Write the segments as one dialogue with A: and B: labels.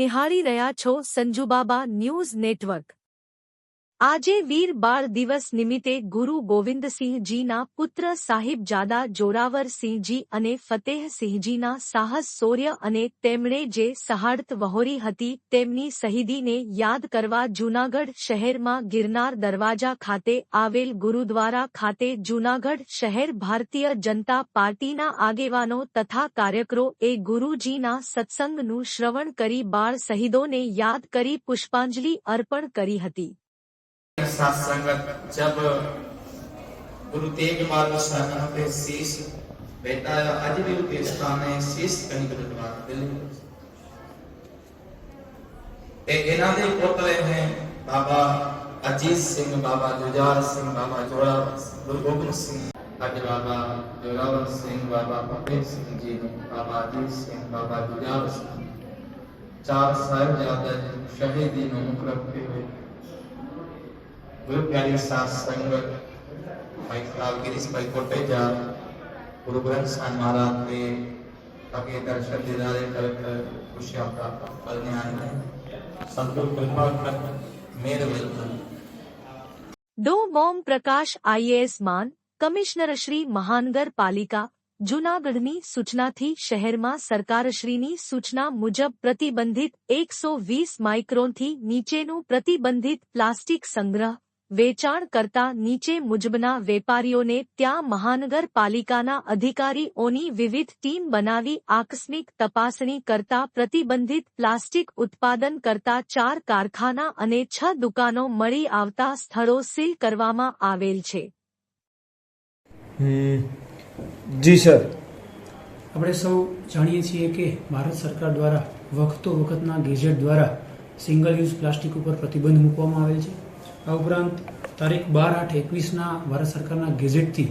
A: નિહાળી રહ્યા છો સંજુબાબા ન્યૂઝ નેટવર્ક। આજે વીર બાળ દિવસ નિમિત્તે ગુરુ ગોવિંદસિંહજીના પુત્ર સાહિબજાદા જોરાવરસિંહજી અને ફતેહસિંહજીના સાહસ શૌર્ય અને તેમણે જે શહાદત વહોરી હતી તેમની શહીદીને યાદ કરવા જૂનાગઢ શહેરમાં ગિરનાર દરવાજા ખાતે આવેલ ગુરુદ્વારા ખાતે જૂનાગઢ શહેર ભારતીય જનતા પાર્ટીના આગેવાનો તથા કાર્યકરોએ ગુરુજીના સત્સંગનું શ્રવણ કરી બાળ શહીદોને યાદ કરી પુષ્પાંજલિ અર્પણ કરી હતી।
B: साथ संगत जब गुरु तेग बहादुर साहब के शीश बेटा आज भी उनके स्थान है शीश कहीं गुरुद्वारा दिल्ली एना दे पोतरे हैं बाबा अजीत सिंह बाबा जुझार सिंह बाबा जोरावर गुरु गोबिंद सिंह आज बाबा जोरावर सिंह बाबा फतेह सिंह जी बाबा अजीत सिंह बाबा जुझार सिंह चार साहिबजादा शहीदी नो मुख रखते हुए गुरु प्यारी साथ संगत भाई लाल गिरीश भाई कोटेजा गुरु ग्रंथ साहिब महाराज के आगे दर्शन दीदारे कर खुशियां प्राप्त करने आए हैं। संतों कृपा कर मेरे welcome.
A: Dough Om Prakash IAS मान कमिश्नर श्री महानगरपालिका जूनागढ़नी सूचनाथी शहेरमां सरकारश्रीनी सूचना मुजब प्रतिबंधित 120 माइक्रोन थी नीचेनु प्रतिबंधित प्लास्टिक संग्रह वेचाण करता नीचे मुजबना वेपारीओने त्यां महानगरपालिकाना अधिकारीओनी विविध टीम बनावी आकस्मिक तपासणी करता प्रतिबंधित प्लास्टिक उत्पादन करता 4 कारखाना अने 6 दुकानों मळी आवता स्थळो सील करवामां आवेल छे।
C: जी सर,
D: આપણે સૌ જાણીએ છીએ કે ભારત સરકાર દ્વારા વખતો વખતના ગેજેટ દ્વારા સિંગલ યુઝ પ્લાસ્ટિક ઉપર પ્રતિબંધ મૂકવામાં આવેલ છે। આ ઉપરાંત તારીખ 12/8/21ના ભારત સરકારના ગેજેટથી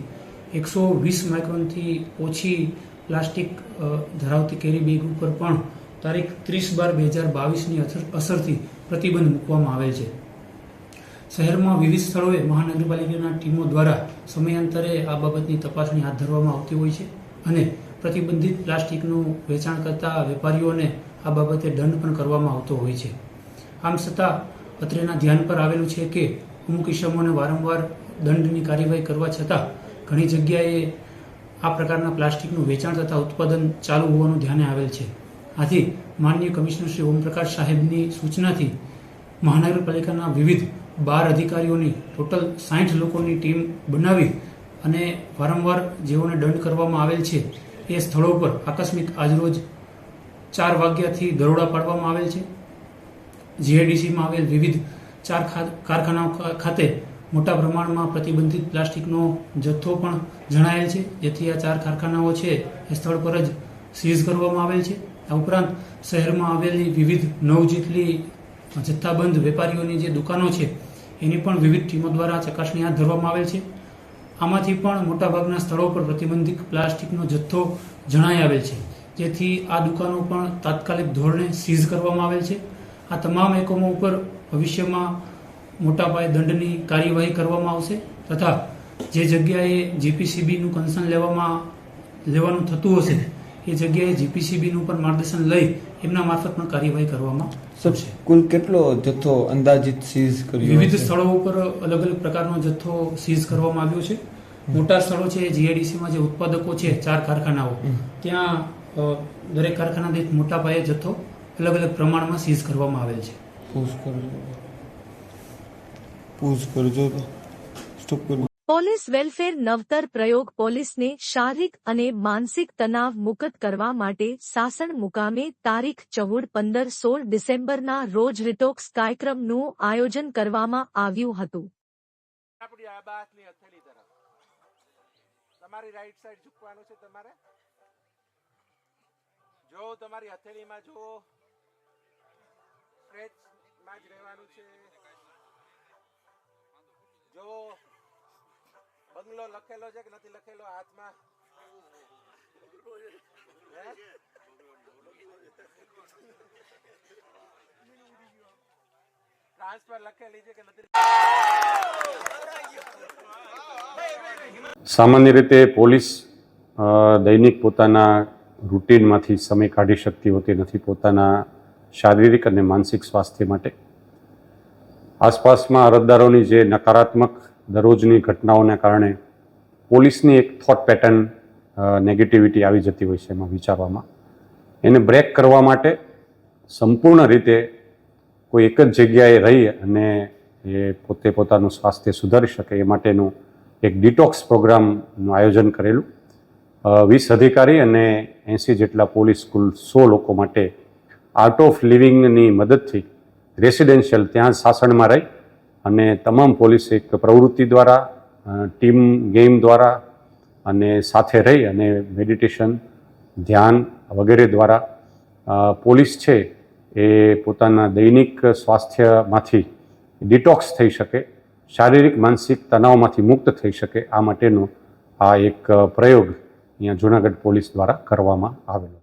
D: 120 માઇક્રોનથી ઓછી પ્લાસ્ટિક ધરાવતી કેરી બેગ ઉપર પણ તારીખ 30/12/2022ની અસરથી પ્રતિબંધ મૂકવામાં આવેલ છે। શહેરમાં વિવિધ સ્થળોએ મહાનગરપાલિકાના ટીમો દ્વારા સમયાંતરે આ બાબતની તપાસણી હાથ ધરવામાં આવતી હોય છે અને પ્રતિબંધિત પ્લાસ્ટિકનું વેચાણ કરતા વેપારીઓને આ બાબતે દંડ પણ કરવામાં આવતો હોય છે। આમ છતાં અત્રેના ધ્યાન પર આવેલું છે કે અમુક ઇસમોને વારંવાર દંડની કાર્યવાહી કરવા છતાં ઘણી જગ્યાએ આ પ્રકારના પ્લાસ્ટિકનું વેચાણ તથા ઉત્પાદન ચાલુ હોવાનું ધ્યાને આવેલ છે। આથી માનનીય કમિશનર શ્રી ઓમપ્રકાશ સાહેબની સૂચનાથી મહાનગરપાલિકાના વિવિધ 12 અધિકારીઓની ટોટલ 60 લોકોની ટીમ બનાવી અને વારંવાર જેઓને દંડ કરવામાં આવેલ છે એ સ્થળો પર આકસ્મિક આજરોજ 4 વાગ્યાથી દરોડા પાડવામાં આવેલ છે। જીઆઈડીસીમાં આવેલ વિવિધ 4 કારખાનાઓ ખાતે મોટા પ્રમાણમાં પ્રતિબંધિત પ્લાસ્ટિકનો જથ્થો પણ જણાયેલ છે જેથી આ 4 કારખાનાઓ છે એ સ્થળ પર જ સીઝ કરવામાં આવેલ છે। આ ઉપરાંત શહેરમાં આવેલી વિવિધ 9 જેટલી જથ્થાબંધ વેપારીઓની જે દુકાનો છે એની પણ વિવિધ ટીમો દ્વારા ચકાસણી હાથ ધરવામાં આવેલ છે। આમાંથી પણ મોટાભાગના સ્થળો પર પ્રતિબંધિત પ્લાસ્ટિકનો જથ્થો જણાઈ આવેલ છે જેથી આ દુકાનો પણ તાત્કાલિક ધોરણે સીઝ કરવામાં આવેલ છે। આ તમામ એકમો ઉપર ભવિષ્યમાં મોટા પાયે દંડની કાર્યવાહી કરવામાં આવશે તથા જે જગ્યાએ જીપીસીબીનું કન્સર્ન લેવાનું થતું હશે એ જગ્યાએ જીપીસીબીનું પણ માર્ગદર્શન લઈ એમના મારફત પણ કાર્યવાહી કરવામાં આવશે।
C: કુલ કેટલો જથ્થો અંદાજિત સીઝ કર્યો?
D: વિવિધ સ્થળો ઉપર અલગ અલગ પ્રકારનો જથ્થો સીઝ કરવામાં આવ્યો છે। મોટા સ્થળો છે જીઆઈડીસીમાં જે ઉત્પાદકો છે 4 કારખાનાઓ ત્યાં દરેક કારખાના દીઠ મોટા પાયે જથ્થો अलग अलग प्रमाण में सीज करवामां आवेल छे।
A: पोलीस वेलफेर नवतर प्रयोग पोलीस ने शारीरिक अने मानसिक तनाव मुक्त करवा माटे सासन मुकामे तारीख 14-15-16 डिसेम्बरना रोज रिटोक्स कार्यक्रमनुं आयोजन करवामां आव्युं हतुं।
E: તમારી રાઈટ સાઈડ ઝૂકવાનું છે તમારે જો તમારી હથેળીમાં જો સ્ટ્રેચ માં જ રહેવાનું છે જો બંગલો લખેલો છે કે નથી લખેલો હાથમાં ટ્રાન્સફર લખેલી છે કે નથી
F: સામાન્ય રીતે પોલીસ દૈનિક પોતાના રૂટીનમાંથી સમય કાઢી શકતી હોતી નથી પોતાના શારીરિક અને માનસિક સ્વાસ્થ્ય માટે. આસપાસમાં અરજદારોની જે નકારાત્મક દરરોજની ઘટનાઓને કારણે પોલીસની એક થોટ પેટર્ન નેગેટિવિટી આવી જતી હોય છે એમાં વિચારવામાં, એને બ્રેક કરવા માટે સંપૂર્ણ રીતે કોઈ એક જ જગ્યાએ રહી અને એ પોતે પોતાનું સ્વાસ્થ્ય સુધારી શકે એ માટેનું એક ડિટોક્સ પ્રોગ્રામનું આયોજન કરેલું. 20 અધિકારી અને 80 જેટલા પોલીસ, કુલ 100 લોકો માટે આર્ટ ઓફ લિવિંગની મદદથી રેસિડેન્શિયલ ત્યાં સાસણમાં રહી અને તમામ પોલીસ એક પ્રવૃત્તિ દ્વારા, ટીમ ગેમ દ્વારા અને સાથે રહી અને મેડિટેશન, ધ્યાન વગેરે દ્વારા પોલીસ છે એ પોતાના દૈનિક સ્વાસ્થ્યમાંથી ડિટોક્સ થઈ શકે, શારીરિક માનસિક તણાવમાંથી મુક્ત થઈ શકે, આ માટેનો આ એક પ્રયોગ અહીંયા જૂનાગઢ પોલીસ દ્વારા કરવામાં આવેલો.